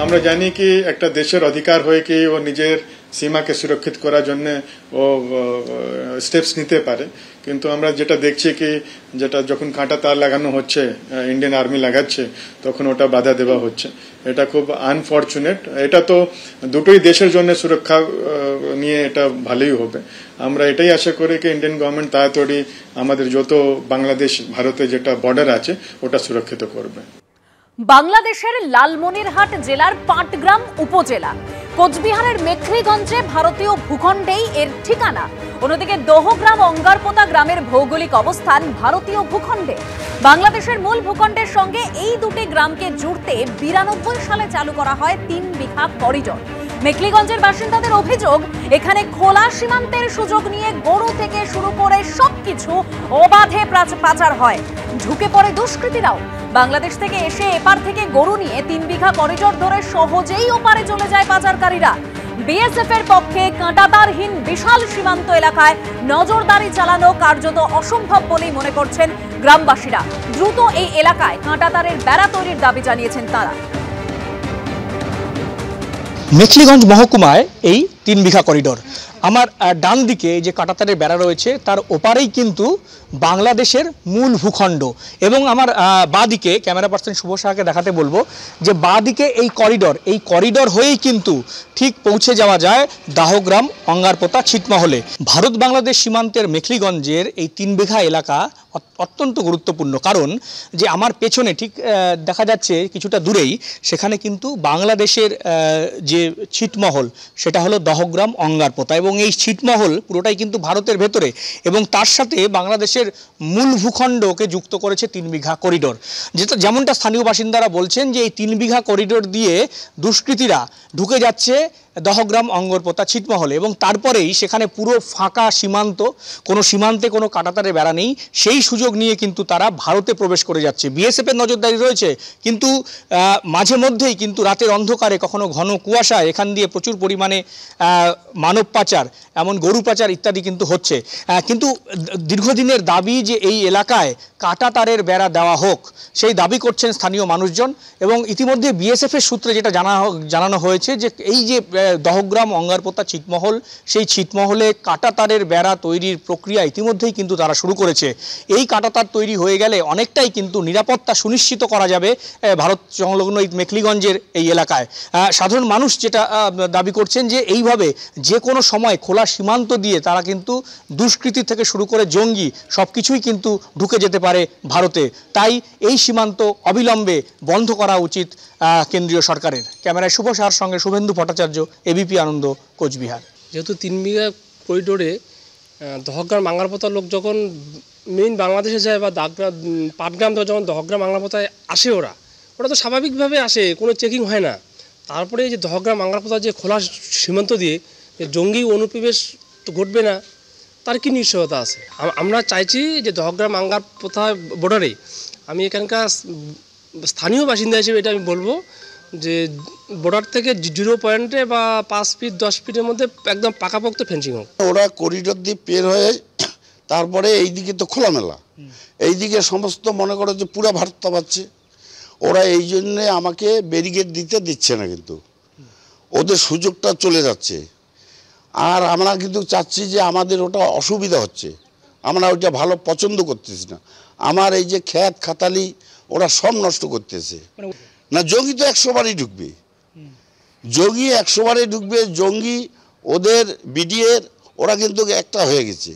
আমরা জানি কি একটা দেশের অধিকার হয়ে কি ও নিজের সীমাকে সুরক্ষিত করার জন্য ও স্টেপস নিতে পারে, কিন্তু আমরা যেটা দেখছি কি যেটা যখন কাঁটা তার লাগানো হচ্ছে, ইন্ডিয়ান আর্মি লাগাচ্ছে, তখন ওটা বাধা দেওয়া হচ্ছে। এটা খুব আনফরচুনেট। এটা তো দুটোই দেশের জন্য সুরক্ষা নিয়ে এটা ভালোই হবে। আমরা এটাই আশা করি কি ইন্ডিয়ান গভর্নমেন্ট তাড়াতাড়ি আমাদের যত বাংলাদেশ ভারতে যেটা বর্ডার আছে ওটা সুরক্ষিত করবে। বাংলাদেশের লালমনিরহাট জেলার পাটগ্রাম উপজেলা, কোচবিহারের মেখলিগঞ্জে ভারতীয় ভূখণ্ডেই এর ঠিকানা। অন্যদিকে দহগ্রাম অঙ্গারপোতা গ্রামের ভৌগোলিক অবস্থান ভারতীয় ভূখণ্ডে। বাংলাদেশের মূল ভূখণ্ডের সঙ্গে এই দুটি গ্রামকে জুড়তে 92 সালে চালু করা হয় 3 বিঘা করিডোর। মেখলিগঞ্জের বাসিন্দাদের অভিযোগ, এখানে খোলা সীমান্তের সুযোগ নিয়ে গরু থেকে শুরু করে সবকিছু অবাধে পাচার হয়। ঢুকে পড়ে দুষ্কৃতীরাও। বাংলাদেশ থেকে এসে এপার থেকে গরু নিয়ে 3 বিঘা করিডোর ধরে সহজেই ওপারে চলে যায় পাচারকারীরা। বিএসএফ এর পক্ষে কাঁটাতারহীন বিশাল সীমান্ত এলাকায় নজরদারি চালানো কার্যত অসম্ভব বলেই মনে করছেন গ্রামবাসীরা। দ্রুত এই এলাকায় কাঁটাতারের বেড়া তৈরির দাবি জানিয়েছেন তারা। মেখলিগঞ্জ মহকুমায় এই 3 বিঘা করিডোর। আমার ডান দিকে যে কাঁটাতারের বেড়া রয়েছে তার ওপারেই কিন্তু বাংলাদেশের মূল ভূখণ্ড, এবং আমার বাঁ দিকে ক্যামেরা পার্সন শুভ সাহাকে দেখাতে বলবো যে বাঁ দিকে এই করিডোর হয়েই কিন্তু ঠিক পৌঁছে যাওয়া যায় দাহগ্রাম, অঙ্গারপোতা, ছিটমহলে। ভারত বাংলাদেশ সীমান্তের মেখলিগঞ্জের এই 3 বিঘা এলাকা অত্যন্ত গুরুত্বপূর্ণ, কারণ যে আমার পেছনে ঠিক দেখা যাচ্ছে কিছুটা দূরেই, সেখানে কিন্তু বাংলাদেশের যে ছিটমহল সেটা হলো দহগ্রাম, অঙ্গারপোতা, এবং এই ছিটমহল পুরোটাই কিন্তু ভারতের ভেতরে, এবং তার সাথে বাংলাদেশের মূল ভূখণ্ডকে যুক্ত করেছে 3 বিঘা করিডোর। যেমনটা স্থানীয় বাসিন্দারা বলছেন যে এই 3 বিঘা করিডোর দিয়ে দুষ্কৃতীরা ঢুকে যাচ্ছে দহগ্রাম, অঙ্গারপোতা, ছিটমহলে, এবং তারপরেই সেখানে পুরো ফাঁকা সীমান্ত, কোনো সীমান্তে কোনো কাঁটাতারের বেড়া নেই। সেই সুযোগ নিয়ে কিন্তু তারা ভারতে প্রবেশ করে যাচ্ছে। বিএসএফের নজরদারি রয়েছে, কিন্তু মাঝে মধ্যেই কিন্তু রাতের অন্ধকারে, কখনো ঘন কুয়াশায় এখান দিয়ে প্রচুর পরিমাণে মানব পাচার, এমন গরু পাচার ইত্যাদি কিন্তু হচ্ছে। কিন্তু দীর্ঘদিনের দাবি যে এই এলাকায় কাঁটাতারের বেড়া দেওয়া হোক, সেই দাবি করছেন স্থানীয় মানুষজন। এবং ইতিমধ্যে বিএসএফের সূত্রে যেটা জানানো হয়েছে যে এই যে দহগ্রাম, অঙ্গারপোতা, ছিটমহল, সেই ছিটমহলে কাঁটাতারের বেড়া তৈরির প্রক্রিয়া ইতিমধ্যেই কিন্তু তারা শুরু করেছে। এই কাঁটাতার তৈরি হয়ে গেলে অনেকটাই কিন্তু নিরাপত্তা সুনিশ্চিত করা যাবে ভারত সংলগ্ন এই মেখলিগঞ্জের এই এলাকায়। সাধারণ মানুষ যেটা দাবি করছেন যে এইভাবে যে কোনো সময় খোলা সীমান্ত দিয়ে তারা কিন্তু দুষ্কৃতি থেকে শুরু করে জঙ্গি সব কিছুই কিন্তু ঢুকে যেতে পারে ভারতে। তাই এই সীমান্ত অবিলম্বে বন্ধ করা উচিত কেন্দ্রীয় সরকারের। ক্যামেরায় শুভ সাহার সঙ্গে শুভেন্দু ভট্টাচার্য, এবিপি আনন্দ, কোচবিহার। যেহেতু 3 বিঘা করিডোরে দহগ্রাম, অঙ্গারপোতার লোক যখন মেইন বাংলাদেশে যায় বা পাটগ্রাম থেকে যখন দহগ্রাম, অঙ্গারপোতায় আসে, ওরা তো স্বাভাবিকভাবে আসে, কোনো চেকিং হয় না। তারপরে যে দহগ্রাম, অঙ্গারপোতার যে খোলা সীমান্ত দিয়ে জঙ্গি অনুপ্রবেশ তো ঘটবে না, তার কি নিশ্চয়তা আছে? আমরা চাইছি যে দহগ্রাম, অঙ্গারপোতা বর্ডারে, আমি এখানকার স্থানীয় বাসিন্দা হিসেবে এটা আমি বলবো যে বর্ডার থেকে 0 পয়েন্টে বা 5 ফিট 10 ফিটের মধ্যে একদম পাকাপোক্ত ফেন্সিং হোক। ওরা করিডোর দিয়ে পের হয়ে তারপরে এইদিকে তো খোলামেলা, এইদিকে সমস্ত মনে করো যে পুরো ভারত পাচ্ছে। ওরা এই জন্যে আমাকে ব্যারিকেড দিচ্ছে না, কিন্তু ওদের সুযোগটা চলে যাচ্ছে। আর আমরা কিন্তু চাচ্ছি যে আমাদের ওটা অসুবিধা হচ্ছে, আমরা ওইটা ভালো পছন্দ করতেছি না। আমার এই যে ক্ষেত খাতালি ওরা সব নষ্ট করতেছে। না, জঙ্গি তো 100 বারই ঢুকবে, জঙ্গি 100 বারে ঢুকবে। জঙ্গি ওদের বিডিএর ওরা কিন্তু একটা হয়ে গেছে।